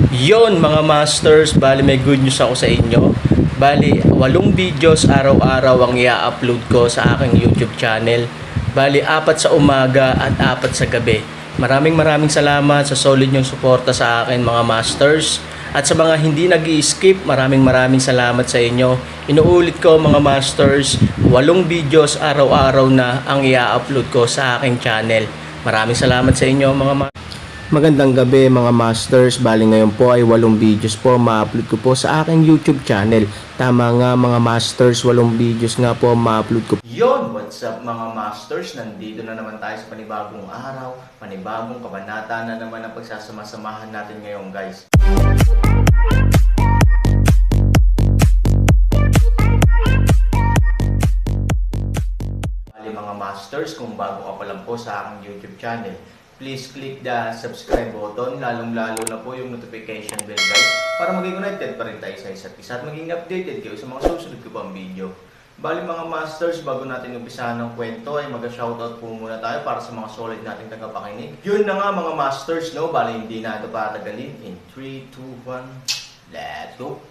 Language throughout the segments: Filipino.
Yon mga masters, bali may good news ako sa inyo. Bali, 8 videos araw-araw ang i-upload ko sa aking YouTube channel. Bali, 4 sa umaga at 4 sa gabi. Maraming salamat sa solid nyong suporta sa akin mga masters. At sa mga hindi nag-i-skip, maraming salamat sa inyo. Inuulit ko mga masters, 8 videos araw-araw na ang i-upload ko sa aking channel. Maraming salamat sa inyo mga masters. Magandang gabi mga masters, bali ngayon po ay 8 videos po ma-upload ko po sa aking YouTube channel. Tama nga mga masters, 8 videos nga po ma-upload ko. Yon, what's up mga masters? Nandito na naman tayo sa panibagong araw, panibagong kabanata na naman ang pagsasama-samahan natin ngayon guys. Bali mga masters, kung bago ka pa lang po sa aking YouTube channel, please click the subscribe button, lalong-lalo na po yung notification bell guys, para maging connected pa rin tayo sa isa't isa at maging updated kayo sa mga susunod ko pang video. Bali mga masters, bago natin umpisahan ng kwento ay mag-shoutout po muna tayo para sa mga solid nating tagapakinig. Yun na nga mga masters, no? Bali hindi na ito patagalin. In 3, 2, 1, let's go!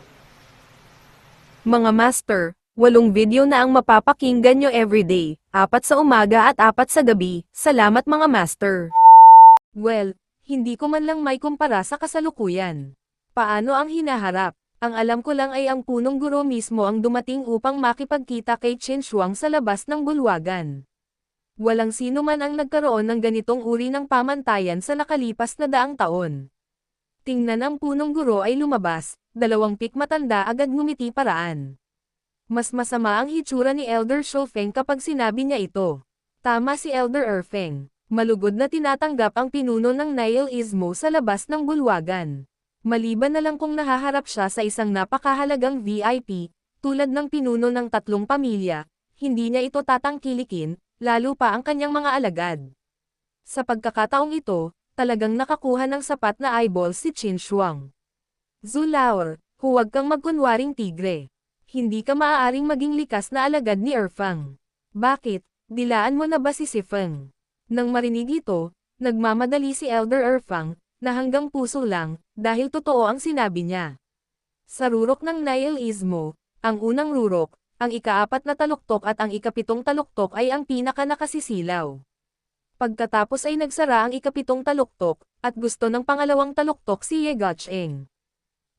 Mga master, 8 video na ang mapapakinggan nyo everyday, 4 sa umaga at 4 sa gabi. Salamat mga master. Well, hindi ko man lang may kumpara sa kasalukuyan. Paano ang hinaharap? Ang alam ko lang ay ang punong guro mismo ang dumating upang makipagkita kay Chen Shuang sa labas ng bulwagan. Walang sino man ang nagkaroon ng ganitong uri ng pamantayan sa nakalipas na 100 taon. Tingnan ang punong guro ay lumabas, 2 pik matanda agad ngumiti paraan. Mas masama ang hitsura ni Elder Shofeng kapag sinabi niya ito. Tama si Elder Erfeng. Malugod na tinatanggap ang pinuno ng nihilismo sa labas ng bulwagan. Maliban na lang kung nahaharap siya sa isang napakahalagang VIP, tulad ng pinuno ng 3 pamilya, hindi niya ito tatangkilikin, lalo pa ang kanyang mga alagad. Sa pagkakataong ito, talagang nakakuha ng sapat na eyeball si Qin Shuang. Zulaur, huwag kang magkunwaring tigre. Hindi ka maaaring maging likas na alagad ni Erfeng. Bakit? Dilaan mo na ba si Feng? Nang marinig ito, nagmamadali si Elder Erfeng, na hanggang puso lang, dahil totoo ang sinabi niya. Sa rurok ng nihilismo, ang unang rurok, ang ika-4 na taluktok at ang ika-7 taluktok ay ang pinaka-nakasisilaw. Pagkatapos ay nagsara ang ika-7 taluktok, at gusto ng pangalawang taluktok si Ye Gacheng.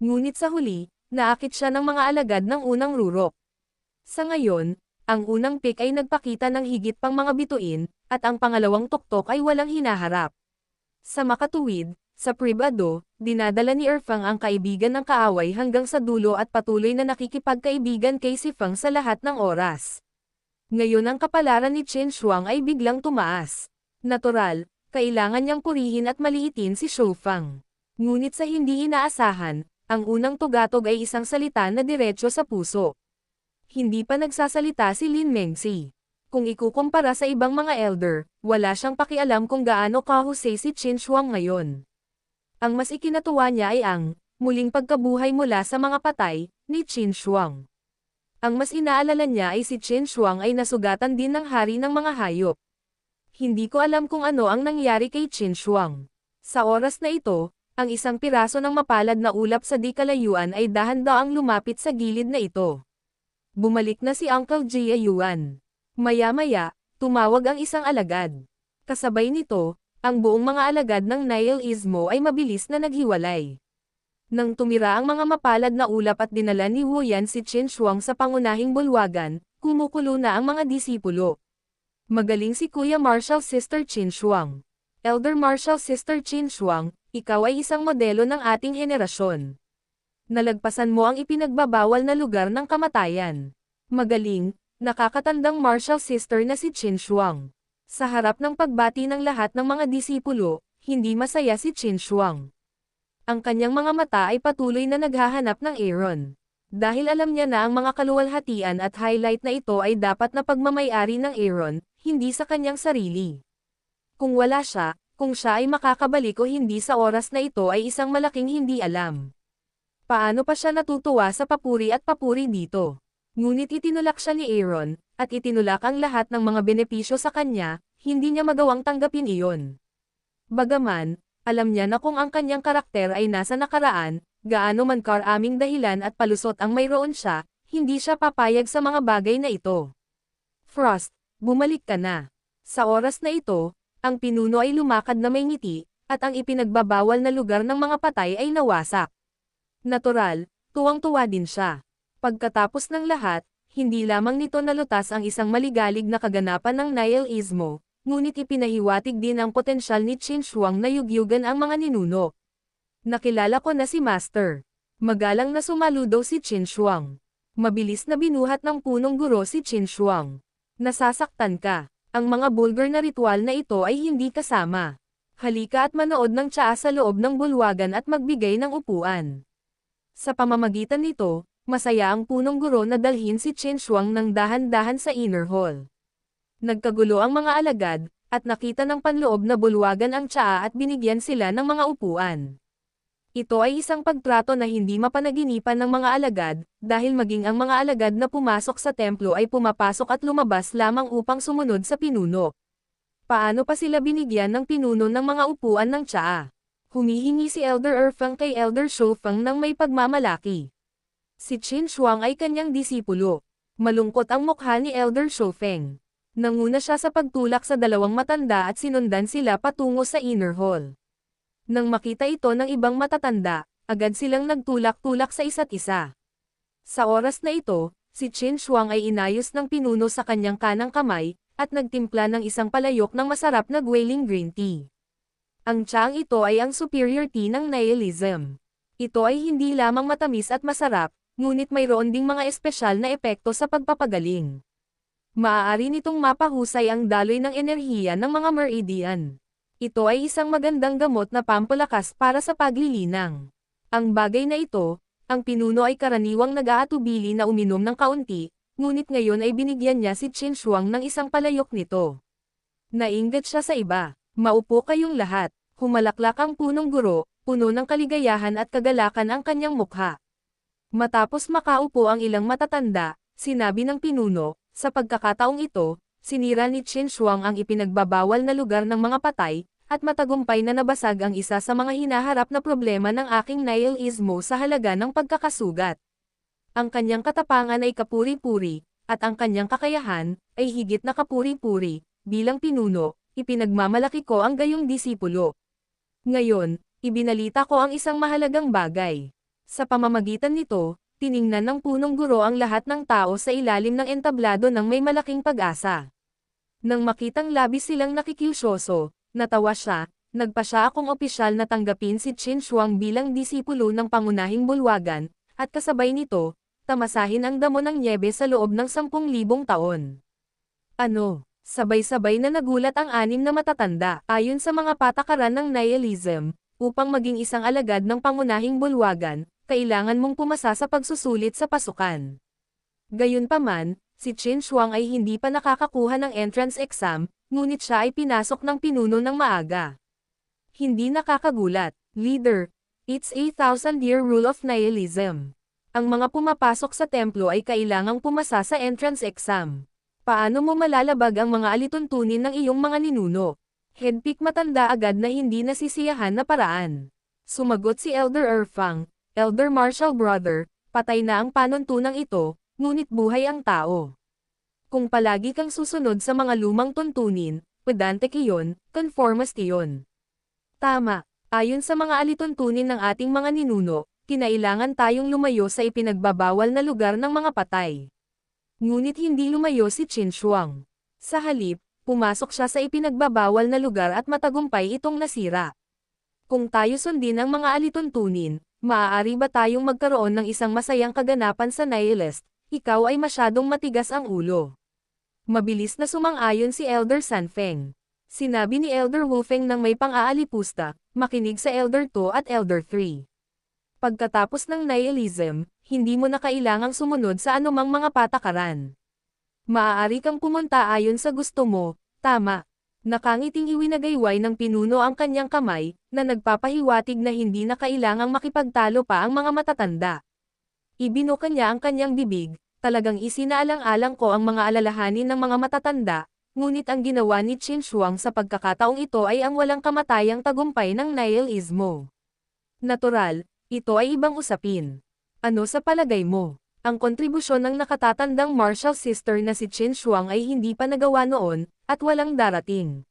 Ngunit sa huli, naakit siya ng mga alagad ng unang rurok. Sa ngayon, ang unang pick ay nagpakita ng higit pang mga bituin, at ang pangalawang tuktok ay walang hinaharap. Sa makatuwid, sa pribado, dinadala ni Erfeng ang kaibigan ng kaaway hanggang sa dulo at patuloy na nakikipagkaibigan kay Feng sa lahat ng oras. Ngayon ang kapalaran ni Chen Shuang ay biglang tumaas. Natural, kailangan niyang purihin at maliitin si Shofeng. Ngunit sa hindi inaasahan, ang unang tugatog ay isang salita na diretso sa puso. Hindi pa nagsasalita si Lin Mengzi. Kung ikukumpara sa ibang mga elder, wala siyang pakialam kung gaano kahusay si Chen Shuang ngayon. Ang mas ikinatuwa niya ay ang muling pagkabuhay mula sa mga patay ni Chen Shuang. Ang mas inaalala niya ay si Chen Shuang ay nasugatan din ng hari ng mga hayop. Hindi ko alam kung ano ang nangyari kay Chen Shuang. Sa oras na ito, ang isang piraso ng mapalad na ulap sa di kalayuan ay dahan-daang lumapit sa gilid na ito. Bumalik na si Uncle Jia Yuan. Maya-maya, tumawag ang isang alagad. Kasabay nito, ang buong mga alagad ng nihilismo ay mabilis na naghiwalay. Nang tumira ang mga mapalad na ulap at dinala ni Wu Yan si Chen Shuang sa pangunahing bulwagan, kumukulo na ang mga disipulo. Magaling si Kuya Marshal Sister Chen Shuang. Elder Marshal Sister Chen Shuang, ikaw ay isang modelo ng ating henerasyon. Nalagpasan mo ang ipinagbabawal na lugar ng kamatayan. Magaling, nakakatandang Marshal Sister na si Chen Shuang. Sa harap ng pagbati ng lahat ng mga disipulo, hindi masaya si Chen Shuang. Ang kanyang mga mata ay patuloy na naghahanap ng Aaron. Dahil alam niya na ang mga kaluwalhatian at highlight na ito ay dapat na pagmamay-ari ng Aaron, hindi sa kanyang sarili. Kung wala siya, kung siya ay makakabalik o hindi sa oras na ito ay isang malaking hindi alam. Paano pa siya natutuwa sa papuri at papuri dito? Ngunit itinulak siya ni Aaron, at itinulak ang lahat ng mga benepisyo sa kanya, hindi niya magawang tanggapin iyon. Bagaman, Alam niya na kung ang kanyang karakter ay nasa nakaraan, gaano man karaming dahilan at palusot ang mayroon siya, hindi siya papayag sa mga bagay na ito. Frost, bumalik ka na. Sa oras na ito, ang pinuno ay lumakad na may ngiti, at ang ipinagbabawal na lugar ng mga patay ay nawasak. Natural, tuwang-tuwa din siya. Pagkatapos ng lahat, hindi lamang nito nalutas ang isang maligalig na kaganapan ng nihilismo, ngunit ipinahiwatig din ang potensyal ni Qin Shuang na yugyugan ang mga ninuno. Nakilala ko na si Master. Magalang na sumaludo si Qin Shuang. Mabilis na binuhat ng punong guro si Qin Shuang. Nasasaktan ka. Ang mga bulgar na ritual na ito ay hindi kasama. Halika at manood ng tsaa sa loob ng bulwagan at magbigay ng upuan. Sa pamamagitan nito, masaya ang punong guro na dalhin si Qin Shuang ng dahan-dahan sa inner hall. Nagkagulo ang mga alagad, at nakita ng panloob na bulwagan ang tsaa at binigyan sila ng mga upuan. Ito ay isang pagtrato na hindi mapanaginipan ng mga alagad, dahil maging ang mga alagad na pumasok sa templo ay pumapasok at lumabas lamang upang sumunod sa pinuno. Paano pa sila binigyan ng pinuno ng mga upuan ng tsaa? Humihingi si Elder Erfeng kay Elder Shofeng ng may pagmamalaki. Si Qin Shuang ay kanyang disipulo. Malungkot ang mukha ni Elder Shofeng. Nanguna siya sa pagtulak sa dalawang matanda at sinundan sila patungo sa inner hall. Nang makita ito ng ibang matatanda, agad silang nagtulak-tulak sa isa't isa. Sa oras na ito, si Qin Shuang ay inayos ng pinuno sa kanyang kanang kamay, at nagtimpla ng isang palayok ng masarap na Guilin green tea. Ang tsaang ito ay ang superior tea ng nihilism. Ito ay hindi lamang matamis at masarap, ngunit mayroon ding mga espesyal na epekto sa pagpapagaling. Maaari nitong mapahusay ang daloy ng enerhiya ng mga meridian. Ito ay isang magandang gamot na pampalakas para sa paglilinang. Ang bagay na ito, ang pinuno ay karaniwang nag-aatubili na uminom ng kaunti, ngunit ngayon ay binigyan niya si Qin Shuang ng isang palayok nito. Nainggit siya sa iba. Maupo kayong lahat. Humalaklak ang punong guro, puno ng kaligayahan at kagalakan ang kanyang mukha. Matapos makaupo ang ilang matatanda, sinabi ng pinuno, sa pagkakataong ito, sinira ni Qin Shuang ang ipinagbabawal na lugar ng mga patay, at matagumpay na nabasag ang isa sa mga hinaharap na problema ng aking nihilismo sa halaga ng pagkakasugat. Ang kanyang katapangan ay kapuri-puri, at ang kanyang kakayahan, ay higit na kapuri-puri. Bilang pinuno, ipinagmamalaki ko ang gayong disipulo. Ngayon, ibinalita ko ang isang mahalagang bagay. Sa pamamagitan nito, tiningnan ng punong guro ang lahat ng tao sa ilalim ng entablado ng may malaking pag-asa. Nang makitang labis silang nakikiusyoso, natawa siya, nagpa siya akong opisyal na tanggapin si Qin Shuang bilang disipulo ng pangunahing bulwagan, at kasabay nito, tamasahin ang damo ng nyebe sa loob ng 10,000 taon. Ano? Sabay-sabay na nagulat ang anim na matatanda, ayon sa mga patakaran ng nihilism, upang maging isang alagad ng pangunahing bulwagan, kailangan mong pumasa sa pagsusulit sa pasukan. Gayunpaman, si Qin Shuang ay hindi pa nakakakuha ng entrance exam, ngunit siya ay pinasok ng pinuno ng maaga. Hindi nakakagulat, leader, it's a 1,000-year rule of nihilism. Ang mga pumapasok sa templo ay kailangang pumasa sa entrance exam. Paano mo malalabag ang mga alituntunin ng iyong mga ninuno? Headpick matanda agad na hindi nasisiyahan na paraan. Sumagot si Elder Erfang, Elder Marshall Brother, patay na ang panuntunang ito, ngunit buhay ang tao. Kung palagi kang susunod sa mga lumang tuntunin, pedantic iyon, conformist iyon. Tama, ayon sa mga alituntunin ng ating mga ninuno, kinailangan tayong lumayo sa ipinagbabawal na lugar ng mga patay. Ngunit hindi lumayo si Qin Shuang. Sa halip, pumasok siya sa ipinagbabawal na lugar at matagumpay itong nasira. Kung tayo sundin ang mga alituntunin, maaari ba tayong magkaroon ng isang masayang kaganapan sa nihilist? Ikaw ay masyadong matigas ang ulo. Mabilis na sumang-ayon si Elder Sanfeng. Sinabi ni Elder Wufeng ng may pang-aalipusta, makinig sa Elder 2 at Elder 3. Pagkatapos ng nihilism, hindi mo na kailangang sumunod sa anumang mga patakaran. Maaari kang pumunta ayon sa gusto mo, tama. Nakangiting iwinagayway ng pinuno ang kanyang kamay, na nagpapahiwatig na hindi na kailangang makipagtalo pa ang mga matatanda. Ibinuka niya ang kanyang bibig, talagang isinaalang-alang ko ang mga alalahanin ng mga matatanda, ngunit ang ginawa ni Qin Shuang sa pagkakataong ito ay ang walang kamatayang tagumpay ng nihilismo. Natural, ito ay ibang usapin. Ano sa palagay mo? Ang kontribusyon ng nakatatandang martial sister na si Qin Shuang ay hindi pa nagawa noon, at walang darating.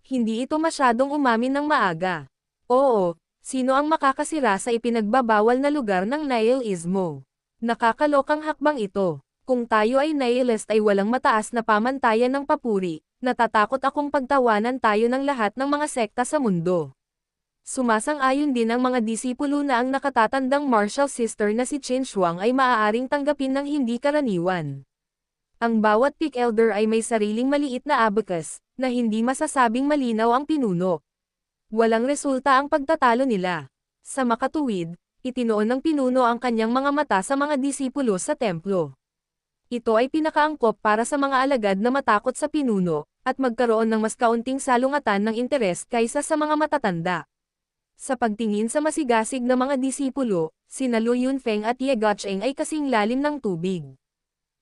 Hindi ito masyadong umamin ng maaga. Oo, sino ang makakasira sa ipinagbabawal na lugar ng nihilismo? Nakakalokang hakbang ito. Kung tayo ay nihilist ay walang mataas na pamantayan ng papuri, natatakot akong pagtawanan tayo ng lahat ng mga sekta sa mundo. Sumasang-ayon din ang mga disipulo na ang nakatatandang martial sister na si Qin Shuang ay maaaring tanggapin ng hindi karaniwan. Ang bawat peak elder ay may sariling maliit na abacus, na hindi masasabing malinaw ang pinuno. Walang resulta ang pagtatalo nila. Sa makatuwid, itinoon ng pinuno ang kanyang mga mata sa mga disipulo sa templo. Ito ay pinakaangkop para sa mga alagad na matakot sa pinuno, at magkaroon ng mas kaunting salungatan ng interes kaysa sa mga matatanda. Sa pagtingin sa masigasig na mga disipulo, sina Lu Yunfeng at Ye Guocheng ay kasing lalim ng tubig.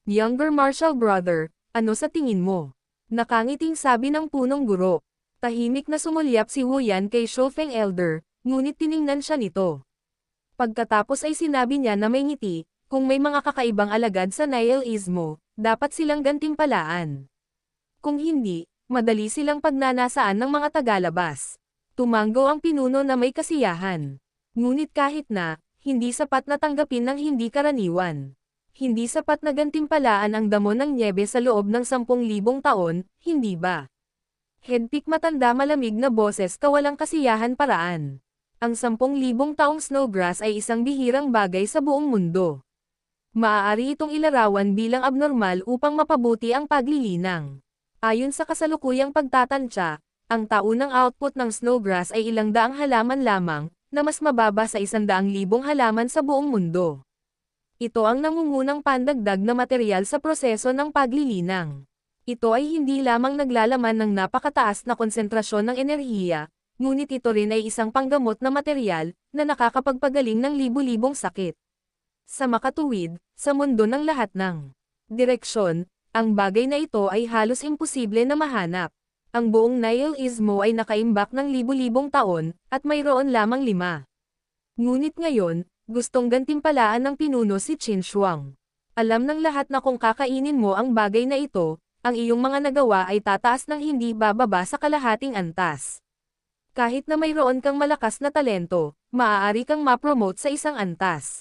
Younger martial brother, ano sa tingin mo? Nakangiting sabi ng punong guro. Tahimik na sumulyap si Wu Yan kay Shofeng Elder, ngunit tiningnan siya nito. Pagkatapos ay sinabi niya na may ngiti, kung may mga kakaibang alagad sa nihilismo, dapat silang gantimpalaan. Kung hindi, madali silang pagnanasaan ng mga tagalabas. Tumanggo ang pinuno na may kasiyahan. Ngunit kahit na, hindi sapat na tanggapin ng hindi karaniwan. Hindi sapat na gantimpalaan ang damo ng nyebe sa loob ng 10,000 taon, hindi ba? Headpick matanda malamig na boses kawalang kasiyahan paraan. Ang 10,000 taong snowgrass ay isang bihirang bagay sa buong mundo. Maaari itong ilarawan bilang abnormal upang mapabuti ang paglilinang. Ayon sa kasalukuyang pagtatansya, ang taunang output ng snowgrass ay ilang daang halaman lamang, na mas mababa sa 100,000 halaman sa buong mundo. Ito ang nangungunang pandagdag na materyal sa proseso ng paglilinang. Ito ay hindi lamang naglalaman ng napakataas na konsentrasyon ng enerhiya, ngunit ito rin ay isang panggamot na materyal, na nakakapagpagaling ng libu-libong sakit. Sa makatuwid, sa mundo ng lahat ng direksyon, ang bagay na ito ay halos imposible na mahanap. Ang buong nihilismo ay nakaimbak ng libu-libong taon, at mayroon lamang 5. Ngunit ngayon, gustong gantimpalaan ng pinuno si Qin Shuang. Alam ng lahat na kung kakainin mo ang bagay na ito, ang iyong mga nagawa ay tataas ng hindi bababa sa kalahating antas. Kahit na mayroon kang malakas na talento, maaari kang ma-promote sa isang antas.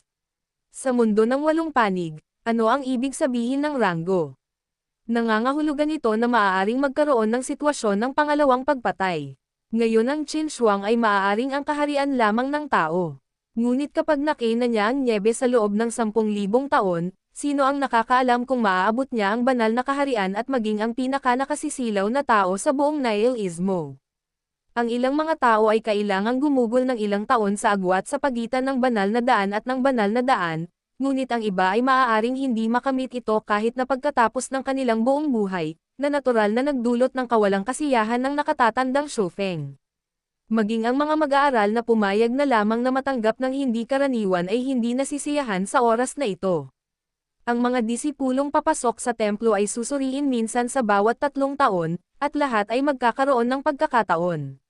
Sa mundo ng 8 panig, ano ang ibig sabihin ng ranggo? Nangangahulugan ito na maaaring magkaroon ng sitwasyon ng pangalawang pagpatay. Ngayon ang Qin Shuang ay maaaring ang kaharian lamang ng tao. Ngunit kapag nakina niya ang nyebe sa loob ng 10,000 taon, sino ang nakakaalam kung maaabot niya ang banal na kaharian at maging ang pinaka-nakasisilaw na tao sa buong nihilismo? Ang ilang mga tao ay kailangang gumugol ng ilang taon sa agwat sa pagitan ng banal na daan at ng banal na daan, ngunit ang iba ay maaaring hindi makamit ito kahit na pagkatapos ng kanilang buong buhay, na natural na nagdulot ng kawalang kasiyahan ng nakatatandang Shofeng. Maging ang mga mag-aaral na pumayag na lamang na matanggap ng hindi karaniwan ay hindi nasisiyahan sa oras na ito. Ang mga disipulong papasok sa templo ay susuriin minsan sa bawat 3 taon, at lahat ay magkakaroon ng pagkakataon.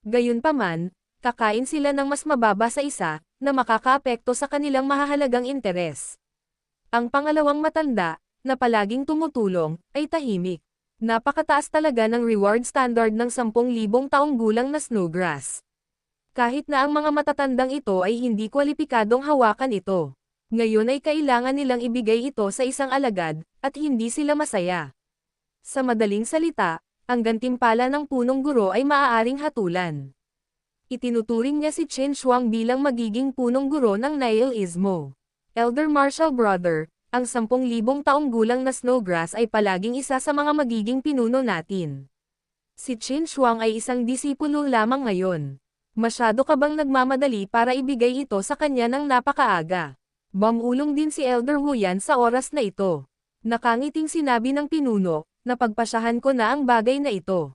Gayunpaman, kakain sila ng mas mababa sa isa, na makakaapekto sa kanilang mahahalagang interes. Ang pangalawang matanda, na palaging tumutulong, ay tahimik. Napakataas talaga ng reward standard ng 10,000 taong gulang na snowgrass. Kahit na ang mga matatandang ito ay hindi kwalipikadong hawakan ito. Ngayon ay kailangan nilang ibigay ito sa isang alagad, at hindi sila masaya. Sa madaling salita, ang gantimpala ng punong guro ay maaaring hatulan. Itinuturing niya si Qin Shuang bilang magiging punong guro ng nihilismo. Elder Martial Brother, ang 10,000 taong gulang na snowgrass ay palaging isa sa mga magiging pinuno natin. Si Qin Shuang ay isang disipulo lamang ngayon. Masyado ka bang nagmamadali para ibigay ito sa kanya ng napakaaga? Bamulong din si Elder Wu Yan sa oras na ito. Nakangiting sinabi ng pinuno, na pagpasyahan ko na ang bagay na ito.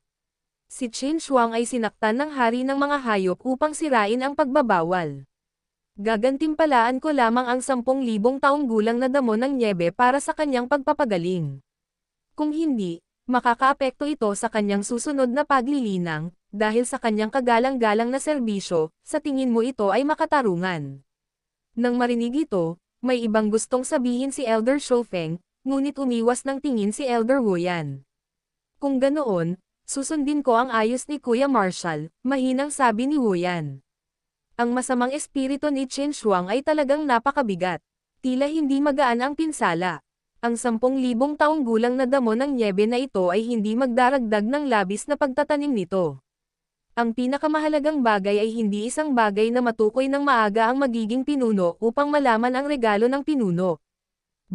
Si Qin Shuang ay sinaktan ng hari ng mga hayop upang sirain ang pagbabawal. Gagantimpalaan ko lamang ang 10,000 taong gulang na damo ng nyebe para sa kanyang pagpapagaling. Kung hindi, Makakaapekto ito sa kanyang susunod na paglilinang, dahil sa kanyang kagalang-galang na serbisyo, sa tingin mo ito ay makatarungan. Nang marinig ito, may ibang gustong sabihin si Elder Shofeng, ngunit umiwas ng tingin si Elder Wuyan. Kung ganoon, susundin ko ang ayos ni Kuya Marshall, mahinang sabi ni Wuyan. Ang masamang espiritu ni Qin Shuang ay talagang napakabigat. Tila hindi magaan ang pinsala. Ang 10,000 taong gulang na damo ng nyebe na ito ay hindi magdaragdag ng labis na pagtatanim nito. Ang pinakamahalagang bagay ay hindi isang bagay na matukoy ng maaga ang magiging pinuno upang malaman ang regalo ng pinuno.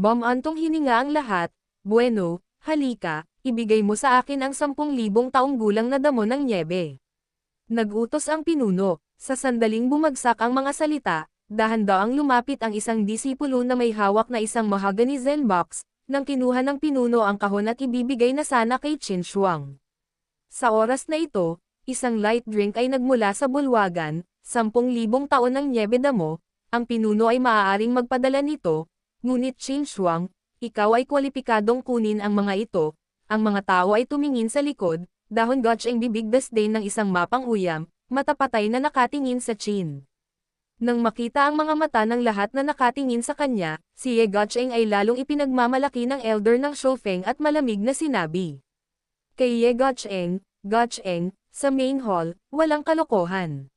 Antong hininga ang lahat, bueno, halika, ibigay mo sa akin ang 10,000 taong gulang na damo ng nyebe. Nagutos ang pinuno, sa sandaling bumagsak ang mga salita, dahan-daang lumapit ang isang disipulo na may hawak na isang mahogany zen box, nang kinuha ng pinuno ang kahon at ibibigay na sana kay Qin Shuang. Sa oras na ito, isang light drink ay nagmula sa bulwagan, 10,000 taon ng nyebe damo, ang pinuno ay maaaring magpadala nito, ngunit Qin Shuang, ikaw ay kwalipikadong kunin ang mga ito, ang mga tao ay tumingin sa likod, dahon gotch ang bibig disdain ng isang mapang uyam, matapatay na nakatingin sa Qin. Nang makita ang mga mata ng lahat na nakatingin sa kanya, si Ye Gotcheng ay lalong ipinagmamalaki ng elder ng Shofeng at malamig na sinabi. Kay Ye Gotcheng, sa main hall, walang kalokohan.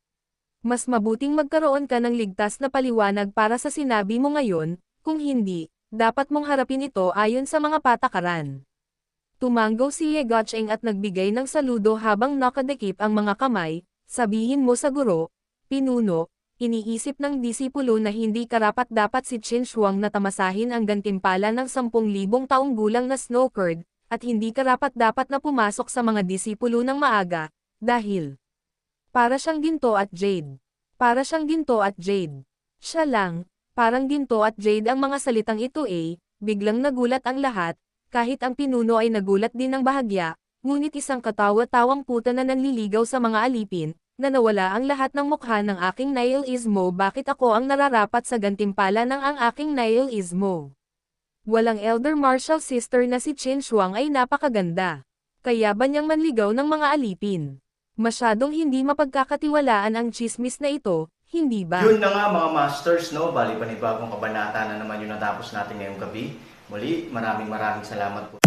Mas mabuting magkaroon ka ng ligtas na paliwanag para sa sinabi mo ngayon, kung hindi, dapat mong harapin ito ayon sa mga patakaran. Tumanggo si Ye Gotcheng at nagbigay ng saludo habang nakadikip ang mga kamay, sabihin mo sa guro, pinuno, iniisip ng disipulo na hindi karapat-dapat si Qin Shuang na tamasahin ang gantimpala ng 10,000 taong gulang na snow curd, at hindi karapat-dapat na pumasok sa mga disipulo ng maaga, dahil para siyang ginto at jade. Para siyang ginto at jade. Siya lang, parang ginto at jade ang mga salitang ito biglang nagulat ang lahat, kahit ang pinuno ay nagulat din ng bahagya, ngunit isang katawa-tawang puta na nanliligaw sa mga alipin, na nawala ang lahat ng mukha ng aking nihilismo. Bakit ako ang nararapat sa gantimpala ng ang aking nihilismo? Walang elder martial sister na si Qin Shuang ay napakaganda. Kaya ba niyang manligaw ng mga alipin? Masyadong hindi mapagkakatiwalaan ang chismis na ito, hindi ba? Yun na nga mga masters, no? Bali panibagong kabanata na naman yung natapos natin ngayong gabi. Muli, maraming salamat po.